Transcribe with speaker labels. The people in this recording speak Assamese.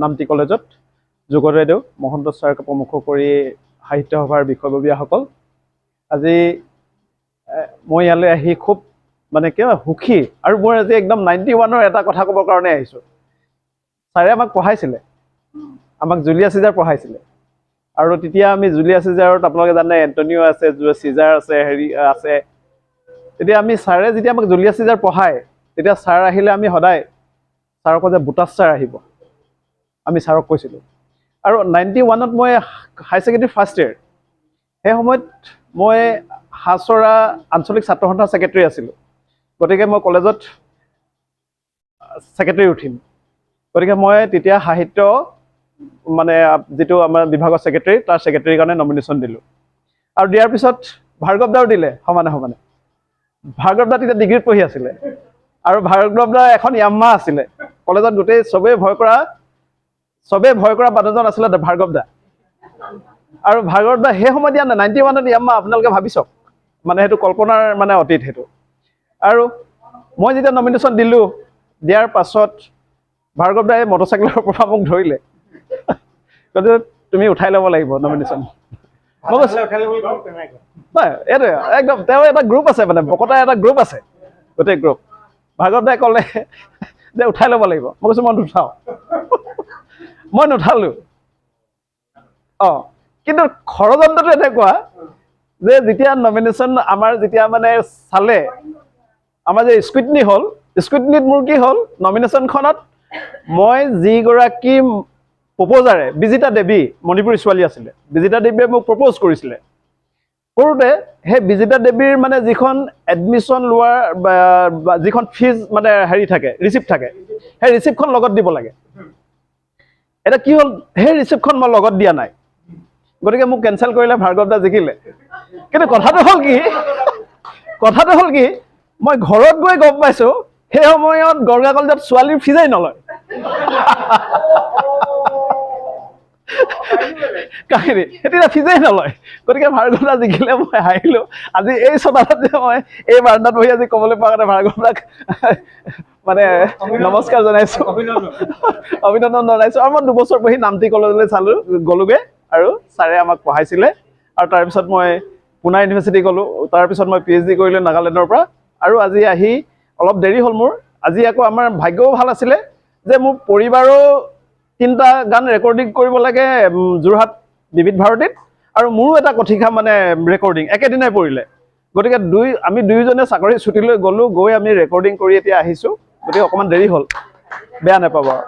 Speaker 1: নামটি কলেজত যোগদেউ মহন্ত ছাৰক প্ৰমুখ কৰি সাহিত্য সভাৰ বিষয়ববীয়াসকল আজি মই ইয়ালৈ আহি খুব মানে কি সুখী আৰু মই আজি একদম 91ৰ এটা কথা ক'বৰ কাৰণে আহিছোঁ ছাৰে আমাক পঢ়াইছিলে আমাক জুলিয়াছ চিজাৰ পঢ়াইছিলে আৰু তেতিয়া আমি জুলিয়াছ চিজাৰত আপোনালোকে জানে এণ্টনিও আছে চিজাৰ আছে হেৰি আছে তেতিয়া আমি ছাৰে যেতিয়া আমাক জুলিয়াছ চিজাৰ পঢ়ায় তেতিয়া ছাৰ আহিলে আমি সদায় ছাৰক যে বুটাছ ছাৰ আহিব আমি ছাৰক কৈছিলোঁ আৰু 91ত মই হাই ছেকেণ্ডেৰী ফাৰ্ষ্ট ইয়েৰ সেই সময়ত মই হাছৰা আঞ্চলিক ছাত্ৰ সন্থাৰ ছেক্ৰেটাৰী আছিলোঁ গতিকে মই কলেজত ছেক্ৰেটাৰী উঠিম গতিকে মই তেতিয়া সাহিত্য মানে যিটো আমাৰ বিভাগৰ ছেক্ৰেটাৰী তাৰ ছেক্ৰেটাৰীৰ কাৰণে নমিনেশ্যন দিলোঁ আৰু দিয়াৰ পিছত ভাৰ্গৱ দাও দিলে সমানে সমানে ভাৰ্গৱ দা তেতিয়া ডিগ্ৰীত পঢ়ি আছিলে আৰু ভাৰ্গৱ দা এখন ইয়াম্মা আছিলে কলেজত গোটেই চবেই ভয় কৰা মানুহজন আছিলে ভাৰ্গৱ দা আৰু ভাৰ্গৱ দা সেই সময় দিয়া নাই 91ত ইয়াম্মা আপোনালোকে ভাবি চাওক মানে সেইটো কল্পনাৰ মানে অতীত সেইটো আৰু মই যেতিয়া নমিনেশ্যন দিলোঁ দিয়াৰ পাছত ভাৰ্গৱ দাই মটৰচাইকেলৰ পৰা মোক ধৰিলে কৈছে তুমি উঠাই ল'ব লাগিব নমিনেশ্যন এইটো একদম তেওঁ এটা গ্ৰুপ আছে মানে বকতাৰ এটা গ্ৰুপ আছে গোটেই গ্ৰুপ ভাৰ্গৱ দাই ক'লে যে উঠাই ল'ব লাগিব মই কৈছোঁ মই নুঠাওঁ মই নুঠালোঁ কিন্তু ষড়যন্ত্ৰটো এনেকুৱা যে যেতিয়া নমিনেশ্যন আমাৰ যেতিয়া মানে চালে আমাৰ যে স্কুটনি হ'ল স্কুটনিত মোৰ কি হ'ল নমিনেশ্যনখনত মই যিগৰাকী প্ৰপ'জাৰে বিজিতা দেৱী মণিপুৰী ছোৱালী আছিলে বিজিতা দেৱীয়ে মোক প্ৰপ'জ কৰিছিলে কৰোঁতে সেই বিজিতা দেৱীৰ মানে যিখন এডমিশ্যন লোৱাৰ যিখন ফিজ মানে হেৰি থাকে ৰিচিপ্ট থাকে সেই ৰিচিপ্টখন লগত দিব লাগে এটা কি হ'ল সেই ৰিচিপ্টখন মই লগত দিয়া নাই গতিকে মোক কেঞ্চেল কৰিলে ভাৰ্গৱ দা জিকিলে কিন্তু কথাটো হ'ল কি মই ঘৰত গৈ গম পাইছোঁ সেই সময়ত গড়গাঁও কলেজত ছোৱালীৰ ফিজেই নলয় কাহিনী এতিয়া ফিজেই নলয় গতিকে ভাৰ্গৱ দা জিকিলে মই হাৰিলোঁ আজি এই চোতালত যে মই এই বাৰান্দাত বহি আজি ক'বলৈ পোৱা কাৰণে ভাৰ্গৱ দাক মানে নমস্কাৰ জনাইছোঁ অভিনন্দন জনাইছোঁ আৰু মই 2 বছৰ পঢ়ি নামটি কলেজলৈ গ'লোগৈ আৰু ছাৰে আমাক পঢ়াইছিলে আৰু তাৰপিছত মই পুনা ইউনিভাৰ্চিটি গ'লোঁ তাৰপিছত মই PhD কৰিলোঁ নাগালেণ্ডৰ পৰা আৰু আজি আহি অলপ দেৰি হ'ল মোৰ আজি আকৌ আমাৰ ভাগ্যও ভাল আছিলে যে মোৰ পৰিবাৰো 3টা গান ৰেকৰ্ডিং কৰিব লাগে যোৰহাট বিবিধ ভাৰতীত আৰু মোৰো এটা কথিকা মানে ৰেকৰ্ডিং একেদিনাই পৰিলে গতিকে আমি দুয়োজনে চাকৰি ছুটী লৈ গ'লোঁ গৈ আমি ৰেকৰ্ডিং কৰি এতিয়া আহিছোঁ গতিকে অকণমান দেৰি হ'ল বেয়া নাপাব আৰু